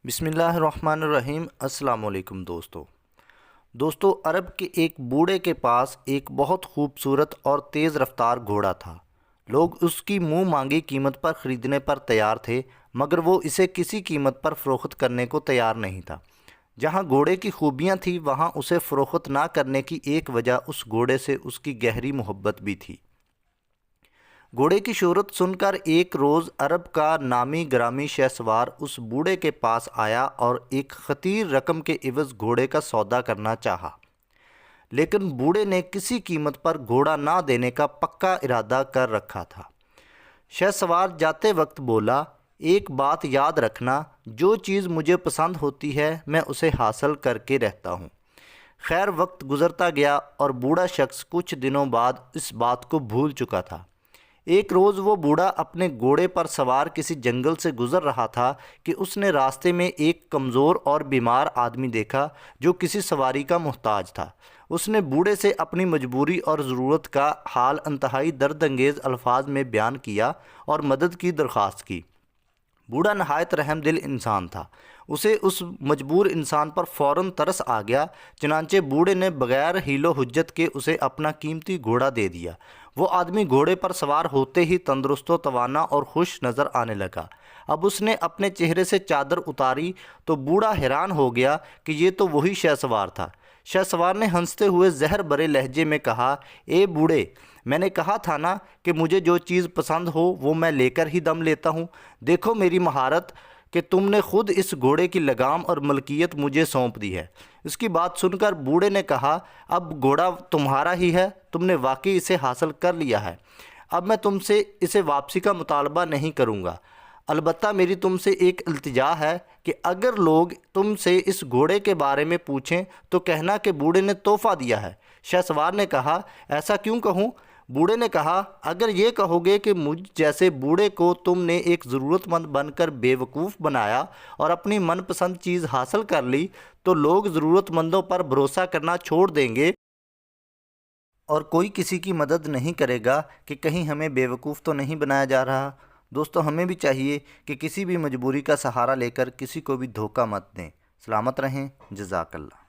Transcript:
بسم اللہ الرحمن الرحیم۔ السلام علیکم دوستو عرب کے ایک بوڑھے کے پاس ایک بہت خوبصورت اور تیز رفتار گھوڑا تھا۔ لوگ اس کی منہ مانگی قیمت پر خریدنے پر تیار تھے، مگر وہ اسے کسی قیمت پر فروخت کرنے کو تیار نہیں تھا۔ جہاں گھوڑے کی خوبیاں تھیں وہاں اسے فروخت نہ کرنے کی ایک وجہ اس گھوڑے سے اس کی گہری محبت بھی تھی۔ گھوڑے کی شہرت سن کر ایک روز عرب کا نامی گرامی شہسوار اس بوڑھے کے پاس آیا اور ایک خطیر رقم کے عوض گھوڑے کا سودا کرنا چاہا، لیکن بوڑھے نے کسی قیمت پر گھوڑا نہ دینے کا پکا ارادہ کر رکھا تھا۔ شہسوار جاتے وقت بولا، ایک بات یاد رکھنا، جو چیز مجھے پسند ہوتی ہے میں اسے حاصل کر کے رہتا ہوں۔ خیر وقت گزرتا گیا اور بوڑھا شخص کچھ دنوں بعد اس بات کو بھول چکا تھا۔ ایک روز وہ بوڑھا اپنے گھوڑے پر سوار کسی جنگل سے گزر رہا تھا کہ اس نے راستے میں ایک کمزور اور بیمار آدمی دیکھا جو کسی سواری کا محتاج تھا۔ اس نے بوڑھے سے اپنی مجبوری اور ضرورت کا حال انتہائی درد انگیز الفاظ میں بیان کیا اور مدد کی درخواست کی۔ بوڑھا نہایت رحم دل انسان تھا، اسے اس مجبور انسان پر فوراً ترس آ گیا، چنانچہ بوڑھے نے بغیر حیل و حجت کے اسے اپنا قیمتی گھوڑا دے دیا۔ وہ آدمی گھوڑے پر سوار ہوتے ہی تندرست و توانا اور خوش نظر آنے لگا۔ اب اس نے اپنے چہرے سے چادر اتاری تو بوڑھا حیران ہو گیا کہ یہ تو وہی شہسوار تھا۔ شہسوار نے ہنستے ہوئے زہر برے لہجے میں کہا، اے بوڑھے، میں نے کہا تھا نا کہ مجھے جو چیز پسند ہو وہ میں لے کر ہی دم لیتا ہوں۔ دیکھو میری مہارت کہ تم نے خود اس گھوڑے کی لگام اور ملکیت مجھے سونپ دی ہے۔ اس کی بات سن کر بوڑھے نے کہا، اب گھوڑا تمہارا ہی ہے، تم نے واقعی اسے حاصل کر لیا ہے۔ اب میں تم سے اسے واپسی کا مطالبہ نہیں کروں گا، البتہ میری تم سے ایک التجا ہے کہ اگر لوگ تم سے اس گھوڑے کے بارے میں پوچھیں تو کہنا کہ بوڑھے نے تحفہ دیا ہے۔ شہسوار نے کہا، ایسا کیوں کہوں؟ بوڑھے نے کہا، اگر یہ کہو گے کہ مجھ جیسے بوڑھے کو تم نے ایک ضرورت مند بن کر بے وقوف بنایا اور اپنی من پسند چیز حاصل کر لی تو لوگ ضرورت مندوں پر بھروسہ کرنا چھوڑ دیں گے اور کوئی کسی کی مدد نہیں کرے گا کہ کہیں ہمیں بے وقوف تو نہیں بنایا جا رہا۔ دوستو ہمیں بھی چاہیے کہ کسی بھی مجبوری کا سہارا لے کر کسی کو بھی دھوکہ مت دیں۔ سلامت رہیں، جزاک اللہ۔